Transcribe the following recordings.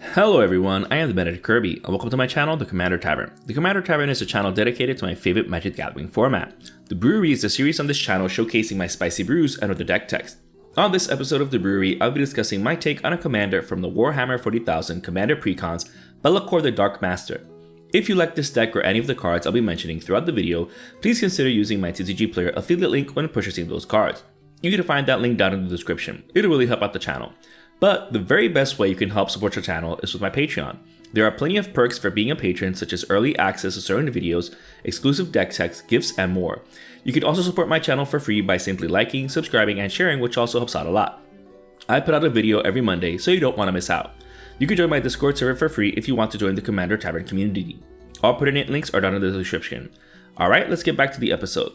Hello everyone, I am the Benedict Kirby, and welcome to my channel, The Commander Tavern. The Commander Tavern is a channel dedicated to my favorite Magic the Gathering format. The Brewery is a series on this channel showcasing my spicy brews and other deck text. On this episode of The Brewery, I'll be discussing my take on a commander from the Warhammer 40,000 Commander Precons, Be'lakor the Dark Master. If you like this deck or any of the cards I'll be mentioning throughout the video, please consider using my TCG Player affiliate link when purchasing those cards. You can find that link down in the description. It'll really help out the channel. But the very best way you can help support your channel is with my Patreon. There are plenty of perks for being a patron, such as early access to certain videos, exclusive deck text, gifts, and more. You can also support my channel for free by simply liking, subscribing, and sharing, which also helps out a lot. I put out a video every Monday, so you don't want to miss out. You can join my Discord server for free if you want to join the Commander Tavern community. All pertinent links are down in the description. Alright, let's get back to the episode.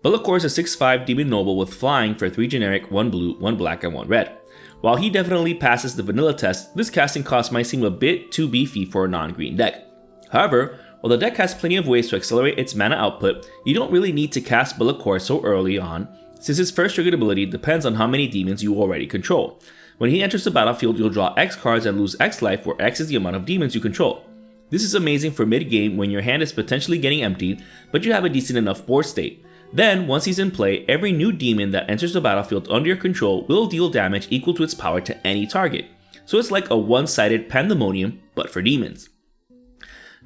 Be'lakor is a 6/5 demon noble with flying for 3 generic, 1 blue, 1 black, and 1 red. While he definitely passes the vanilla test, this casting cost might seem a bit too beefy for a non-green deck. However, while the deck has plenty of ways to accelerate its mana output, you don't really need to cast Be'lakor so early on, since his first triggered ability depends on how many demons you already control. When he enters the battlefield, you'll draw X cards and lose X life, where X is the amount of demons you control. This is amazing for mid-game when your hand is potentially getting emptied, but you have a decent enough board state. Then, once he's in play, every new demon that enters the battlefield under your control will deal damage equal to its power to any target. So it's like a one-sided pandemonium, but for demons.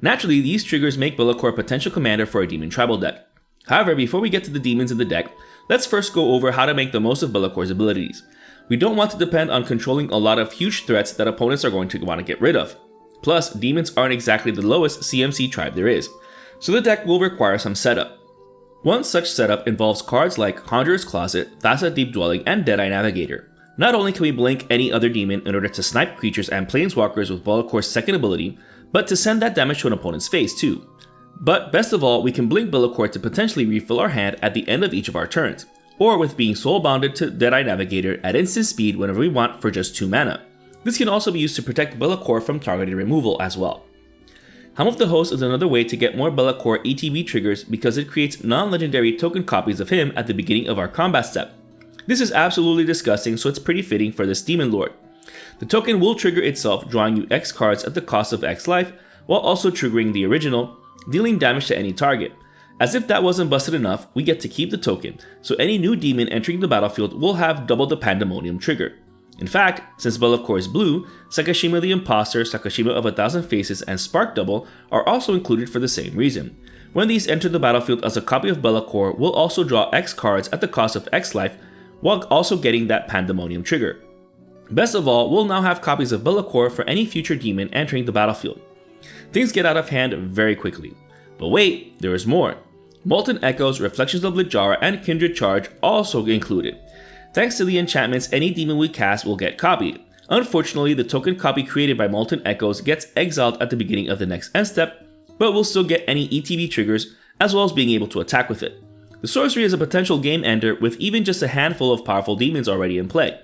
Naturally, these triggers make Be'lakor a potential commander for a demon tribal deck. However, before we get to the demons in the deck, let's first go over how to make the most of Be'lakor's abilities. We don't want to depend on controlling a lot of huge threats that opponents are going to want to get rid of. Plus, demons aren't exactly the lowest CMC tribe there is, so the deck will require some setup. One such setup involves cards like Conjurer's Closet, Thassa Deep Dwelling, and Deadeye Navigator. Not only can we blink any other demon in order to snipe creatures and planeswalkers with Be'lakor's second ability, but to send that damage to an opponent's face too. But best of all, we can blink Be'lakor to potentially refill our hand at the end of each of our turns, or with being soul bounded to Deadeye Navigator at instant speed whenever we want for just 2 mana. This can also be used to protect Be'lakor from targeted removal as well. Helm of the Host is another way to get more Be'lakor ETB triggers because it creates non-legendary token copies of him at the beginning of our combat step. This is absolutely disgusting, so it's pretty fitting for this Demon Lord. The token will trigger itself, drawing you X cards at the cost of X life, while also triggering the original, dealing damage to any target. As if that wasn't busted enough, we get to keep the token, so any new demon entering the battlefield will have double the Pandemonium trigger. In fact, since Be'lakor is blue, Sakashima the Imposter, Sakashima of 1,000 Faces, and Spark Double are also included for the same reason. When these enter the battlefield as a copy of Be'lakor, we'll also draw X cards at the cost of X life, while also getting that Pandemonium trigger. Best of all, we'll now have copies of Be'lakor for any future demon entering the battlefield. Things get out of hand very quickly. But wait, there is more. Molten Echoes, Reflections of Littjara, and Kindred Charge also included. Thanks to the enchantments, any demon we cast will get copied. Unfortunately, the token copy created by Molten Echoes gets exiled at the beginning of the next end step, but we'll still get any ETB triggers, as well as being able to attack with it. The sorcery is a potential game ender with even just a handful of powerful demons already in play.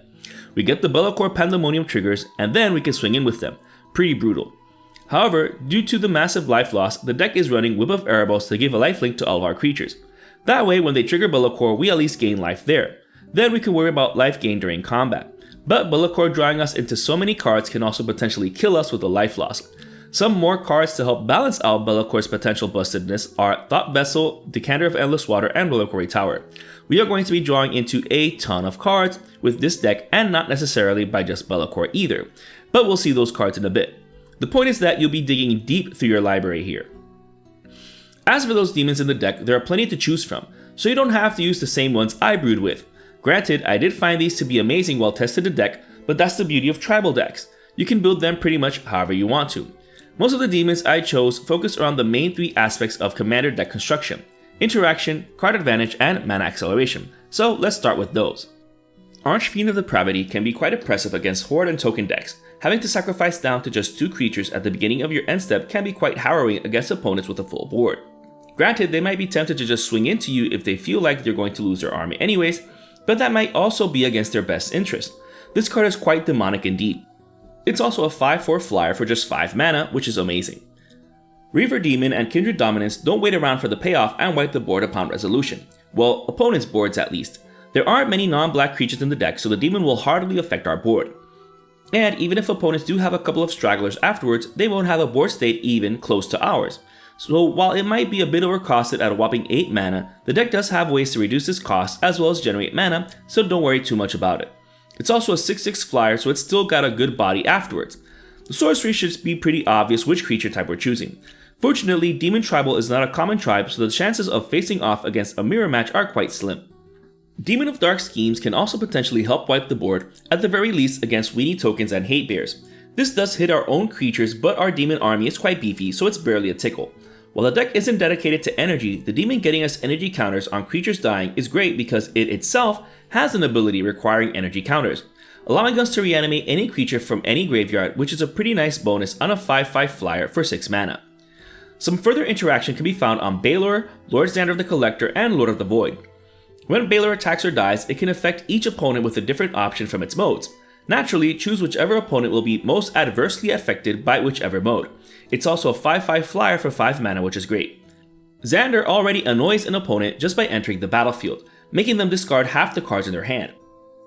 We get the Be'lakor Pandemonium triggers, and then we can swing in with them. Pretty brutal. However, due to the massive life loss, the deck is running Whip of Erebos to give a lifelink to all of our creatures. That way, when they trigger Be'lakor, we at least gain life there. Then we can worry about life gain during combat. But Be'lakor drawing us into so many cards can also potentially kill us with a life loss. Some more cards to help balance out Be'lakor's potential bustedness are Thought Vessel, Decanter of Endless Water, and Reliquary Tower. We are going to be drawing into a ton of cards with this deck, and not necessarily by just Be'lakor either, but we'll see those cards in a bit. The point is that you'll be digging deep through your library here. As for those demons in the deck, there are plenty to choose from, so you don't have to use the same ones I brewed with. Granted, I did find these to be amazing while tested the deck, but that's the beauty of tribal decks. You can build them pretty much however you want to. Most of the demons I chose focus around the main 3 aspects of commander deck construction: interaction, card advantage, and mana acceleration. So let's start with those. Archfiend of Depravity can be quite oppressive against horde and token decks. Having to sacrifice down to just 2 creatures at the beginning of your end step can be quite harrowing against opponents with a full board. Granted, they might be tempted to just swing into you if they feel like they're going to lose their army anyways, but that might also be against their best interest. This card is quite demonic indeed. It's also a 5/4 flyer for just 5 mana, which is amazing. Reaver Demon and Kindred Dominance don't wait around for the payoff and wipe the board upon resolution. Well, opponents' boards at least. There aren't many non-black creatures in the deck, so the demon will hardly affect our board. And even if opponents do have a couple of stragglers afterwards, they won't have a board state even close to ours. So while it might be a bit overcosted at a whopping 8 mana, the deck does have ways to reduce its cost as well as generate mana, so don't worry too much about it. It's also a 6/6 flyer, so it's still got a good body afterwards. The sorcery should be pretty obvious which creature type we're choosing. Fortunately, Demon Tribal is not a common tribe, so the chances of facing off against a mirror match are quite slim. Demon of Dark Schemes can also potentially help wipe the board, at the very least against weenie tokens and hate bears. This does hit our own creatures, but our demon army is quite beefy, so it's barely a tickle. While the deck isn't dedicated to energy, the demon getting us energy counters on creatures dying is great because it itself has an ability requiring energy counters, allowing us to reanimate any creature from any graveyard, which is a pretty nice bonus on a 5/5 flyer for 6 mana. Some further interaction can be found on Balor, Lord Xander the Collector, and Lord of the Void. When Balor attacks or dies, it can affect each opponent with a different option from its modes. Naturally, choose whichever opponent will be most adversely affected by whichever mode. It's also a 5/5 flyer for 5 mana, which is great. Xander already annoys an opponent just by entering the battlefield, making them discard half the cards in their hand.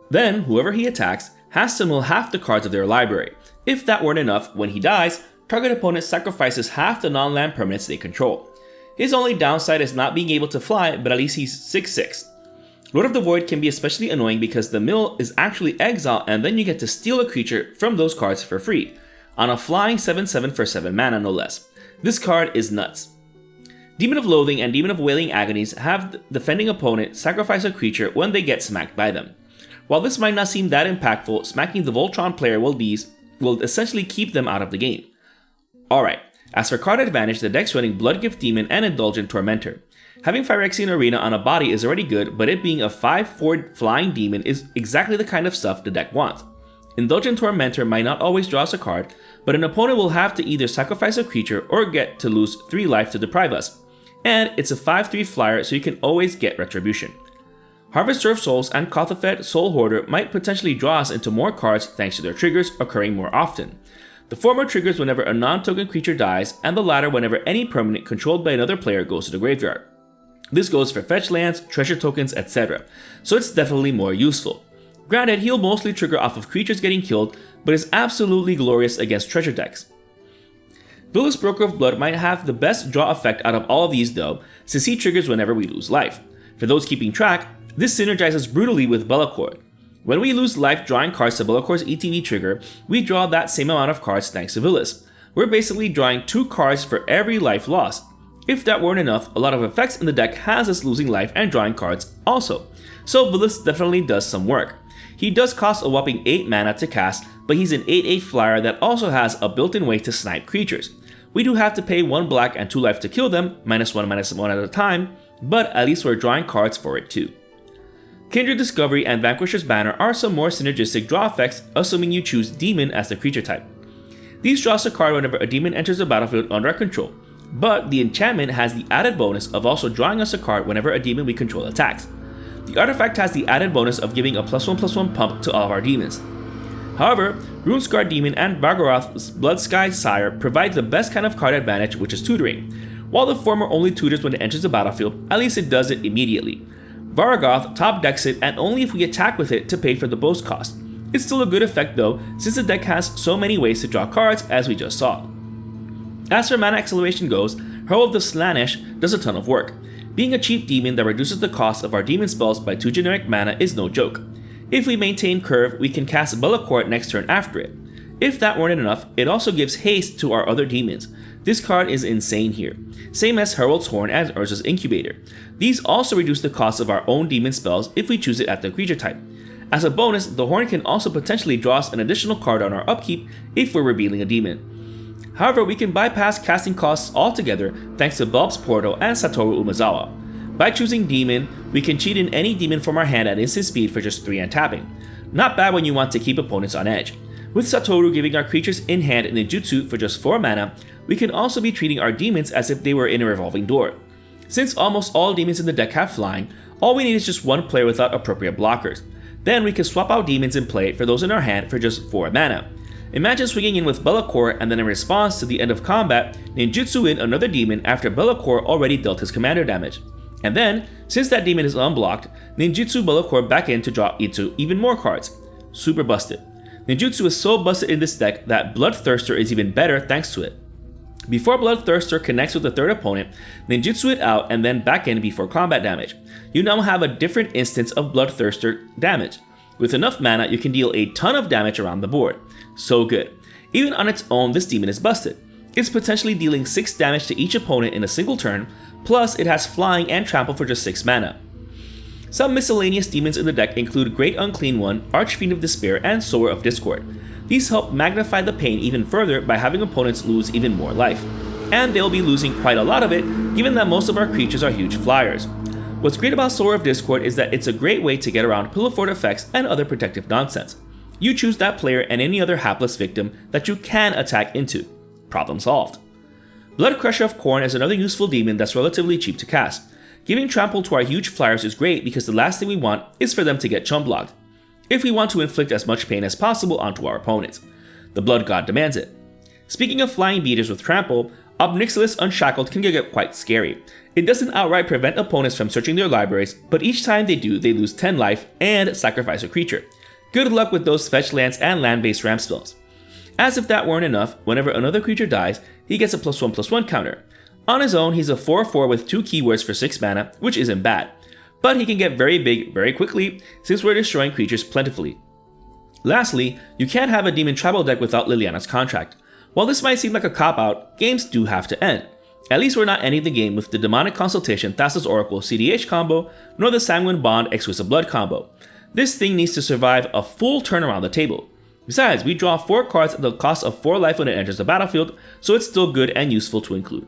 Then, whoever he attacks has to mill half the cards of their library. If that weren't enough, when he dies, target opponent sacrifices half the non-land permanents they control. His only downside is not being able to fly, but at least he's 6/6. Lord of the Void can be especially annoying because the mill is actually exile and then you get to steal a creature from those cards for free, on a flying 7/7 for 7 mana no less. This card is nuts. Demon of Loathing and Demon of Wailing Agonies have the defending opponent sacrifice a creature when they get smacked by them. While this might not seem that impactful, smacking the Voltron player will essentially keep them out of the game. Alright, as for card advantage, the deck's running Bloodgift Demon and Indulgent Tormentor. Having Phyrexian Arena on a body is already good, but it being a 5/4 flying demon is exactly the kind of stuff the deck wants. Indulgent Tormentor might not always draw us a card, but an opponent will have to either sacrifice a creature or get to lose 3 life to deprive us. And it's a 5/3 flyer, so you can always get Retribution. Harvester of Souls and Kothafet Soul Hoarder might potentially draw us into more cards thanks to their triggers occurring more often. The former triggers whenever a non-token creature dies, and the latter whenever any permanent controlled by another player goes to the graveyard. This goes for fetch lands, treasure tokens, etc., so it's definitely more useful. Granted, he'll mostly trigger off of creatures getting killed, but is absolutely glorious against treasure decks. Villus Broker of Blood might have the best draw effect out of all of these though, since he triggers whenever we lose life. For those keeping track, this synergizes brutally with Be'lakor. When we lose life drawing cards to Bellacor's ETB trigger, we draw that same amount of cards thanks to Villus. We're basically drawing 2 cards for every life lost. If that weren't enough, a lot of effects in the deck has us losing life and drawing cards also. So Villus definitely does some work. He does cost a whopping 8 mana to cast, but he's an 8/8 flyer that also has a built-in way to snipe creatures. We do have to pay 1 black and 2 life to kill them, -1/-1 at a time, but at least we're drawing cards for it too. Kindred Discovery and Vanquisher's Banner are some more synergistic draw effects, assuming you choose Demon as the creature type. These draws a card whenever a demon enters the battlefield under our control, but the enchantment has the added bonus of also drawing us a card whenever a demon we control attacks. The artifact has the added bonus of giving a +1/+1 pump to all of our demons. However, Runescar Demon and Vargaroth's Bloodsky Sire provide the best kind of card advantage, which is tutoring. While the former only tutors when it enters the battlefield, at least it does it immediately. Vargoth top decks it and only if we attack with it to pay for the boast cost. It's still a good effect though, since the deck has so many ways to draw cards as we just saw. As for mana acceleration goes, Herald of the Slaanesh does a ton of work. Being a cheap demon that reduces the cost of our demon spells by 2 generic mana is no joke. If we maintain curve, we can cast Be'lakor next turn after it. If that weren't enough, it also gives haste to our other demons. This card is insane here. Same as Herald's Horn and Urza's Incubator. These also reduce the cost of our own demon spells if we choose it at the creature type. As a bonus, the Horn can also potentially draw us an additional card on our upkeep if we're revealing a demon. However, we can bypass casting costs altogether thanks to Bulb's Portal and Satoru Umezawa. By choosing Demon, we can cheat in any demon from our hand at instant speed for just 3 untapping. Not bad when you want to keep opponents on edge. With Satoru giving our creatures in hand ninjutsu for just 4 mana, we can also be treating our demons as if they were in a revolving door. Since almost all demons in the deck have flying, all we need is just 1 player without appropriate blockers. Then we can swap out demons in play for those in our hand for just 4 mana. Imagine swinging in with Be'lakor and then in response to the end of combat, ninjutsu in another demon after Be'lakor already dealt his commander damage. And then, since that demon is unblocked, ninjutsu Be'lakor back in to draw into even more cards. Super busted. Ninjutsu is so busted in this deck that Bloodthirster is even better thanks to it. Before Bloodthirster connects with the third opponent, ninjutsu it out and then back in before combat damage. You now have a different instance of Bloodthirster damage. With enough mana, you can deal a ton of damage around the board. So good. Even on its own, this demon is busted. It's potentially dealing 6 damage to each opponent in a single turn, plus it has flying and trample for just 6 mana. Some miscellaneous demons in the deck include Great Unclean One, Archfiend of Despair, and Sower of Discord. These help magnify the pain even further by having opponents lose even more life. And they'll be losing quite a lot of it, given that most of our creatures are huge flyers. What's great about Sower of Discord is that it's a great way to get around Pillow Fort effects and other protective nonsense. You choose that player and any other hapless victim that you can attack into. Problem solved. Blood Crusher of Khorne is another useful demon that's relatively cheap to cast. Giving trample to our huge flyers is great because the last thing we want is for them to get chump blocked, if we want to inflict as much pain as possible onto our opponents. The Blood God demands it. Speaking of flying beaters with trample, Obnixilis Unshackled can get quite scary. It doesn't outright prevent opponents from searching their libraries, but each time they do, they lose 10 life and sacrifice a creature. Good luck with those fetch lands and land-based ramp spells. As if that weren't enough, whenever another creature dies, he gets a +1/+1 counter. On his own, he's a 4/4 with 2 keywords for 6 mana, which isn't bad. But he can get very big very quickly, since we're destroying creatures plentifully. Lastly, you can't have a demon tribal deck without Liliana's Contract. While this might seem like a cop-out, games do have to end. At least we're not ending the game with the Demonic Consultation Thassa's Oracle CDH combo, nor the Sanguine Bond Exquisite Blood combo. This thing needs to survive a full turn around the table. Besides, we draw 4 cards at the cost of 4 life when it enters the battlefield, so it's still good and useful to include.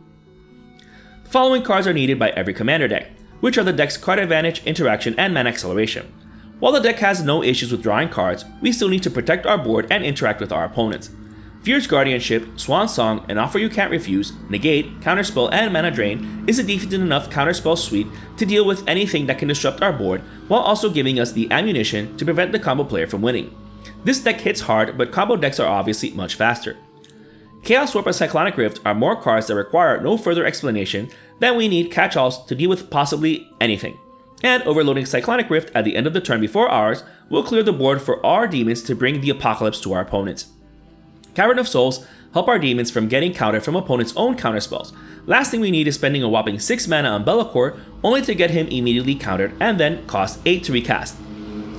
The following cards are needed by every commander deck, which are the deck's card advantage, interaction, and mana acceleration. While the deck has no issues with drawing cards, we still need to protect our board and interact with our opponents. Fierce Guardianship, Swan Song, An Offer You Can't Refuse, Negate, Counterspell, and Mana Drain is a decent enough counterspell suite to deal with anything that can disrupt our board, while also giving us the ammunition to prevent the combo player from winning. This deck hits hard, but combo decks are obviously much faster. Chaos Warp and Cyclonic Rift are more cards that require no further explanation than we need catch-alls to deal with possibly anything. And overloading Cyclonic Rift at the end of the turn before ours will clear the board for our demons to bring the apocalypse to our opponents. Cavern of Souls help our demons from getting countered from opponents' own counterspells. Last thing we need is spending a whopping 6 mana on Be'lakor only to get him immediately countered and then cost 8 to recast.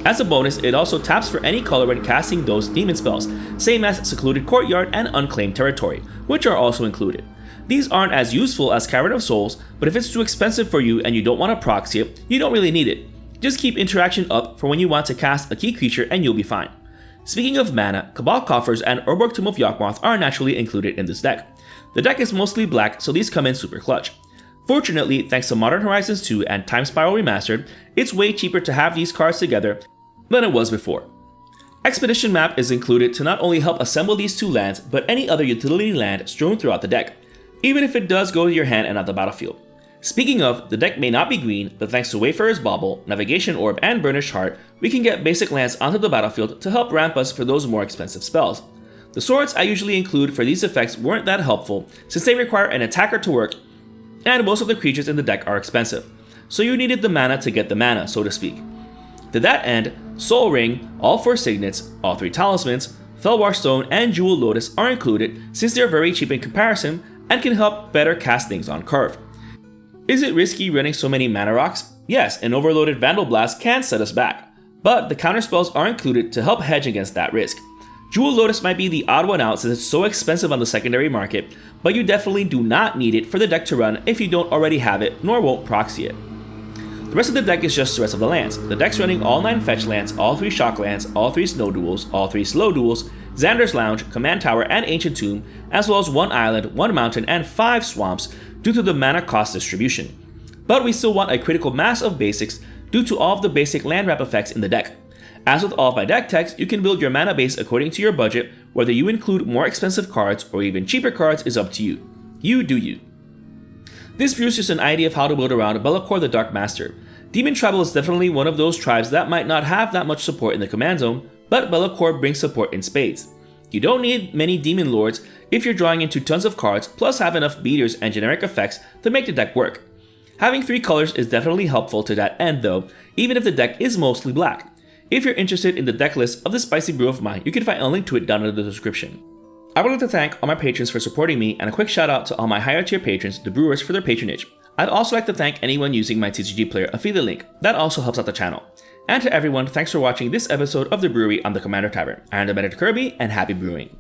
As a bonus, it also taps for any color when casting those demon spells, same as Secluded Courtyard and Unclaimed Territory, which are also included. These aren't as useful as Cavern of Souls, but if it's too expensive for you and you don't want to proxy it, you don't really need it. Just keep interaction up for when you want to cast a key creature and you'll be fine. Speaking of mana, Cabal Coffers and Urborg Tomb of Yawgmoth are naturally included in this deck. The deck is mostly black, so these come in super clutch. Fortunately, thanks to Modern Horizons 2 and Time Spiral Remastered, it's way cheaper to have these cards together than it was before. Expedition Map is included to not only help assemble these 2 lands, but any other utility land strewn throughout the deck, even if it does go to your hand and not the battlefield. Speaking of, the deck may not be green, but thanks to Wayfarer's Bauble, Navigation Orb, and Burnished Heart, we can get basic lands onto the battlefield to help ramp us for those more expensive spells. The swords I usually include for these effects weren't that helpful, since they require an attacker to work, and most of the creatures in the deck are expensive, so you needed the mana to get the mana, so to speak. To that end, Soul Ring, all 4 signets, all 3 talismans, Felwar Stone, and Jewel Lotus are included since they're very cheap in comparison and can help better cast things on curve. Is it risky running so many mana rocks? Yes, an overloaded Vandal Blast can set us back, but the counterspells are included to help hedge against that risk. Jewel Lotus might be the odd one out since it's so expensive on the secondary market, but you definitely do not need it for the deck to run if you don't already have it, nor won't proxy it. The rest of the deck is just the rest of the lands. The deck's running all 9 fetch lands, all 3 shock lands, all 3 snow duels, all 3 slow duels, Xander's Lounge, Command Tower, and Ancient Tomb, as well as 1 island, 1 mountain, and 5 swamps due to the mana cost distribution. But we still want a critical mass of basics due to all of the basic land wrap effects in the deck. As with all of my deck techs, you can build your mana base according to your budget. Whether you include more expensive cards or even cheaper cards is up to you. You do you. This view is just an idea of how to build around Be'lakor the Dark Master. Demon Tribal is definitely one of those tribes that might not have that much support in the command zone, but Be'lakor brings support in spades. You don't need many Demon Lords if you're drawing into tons of cards, plus have enough beaters and generic effects to make the deck work. Having 3 colors is definitely helpful to that end though, even if the deck is mostly black. If you're interested in the deck list of this spicy brew of mine, you can find a link to it down in the description. I would like to thank all my patrons for supporting me, and a quick shout out to all my higher tier patrons, the brewers, for their patronage. I'd also like to thank anyone using my TCG Player affiliate link. That also helps out the channel. And to everyone, thanks for watching this episode of The Brewery on the Commander Tavern. I am the Meta Kirby, and happy brewing.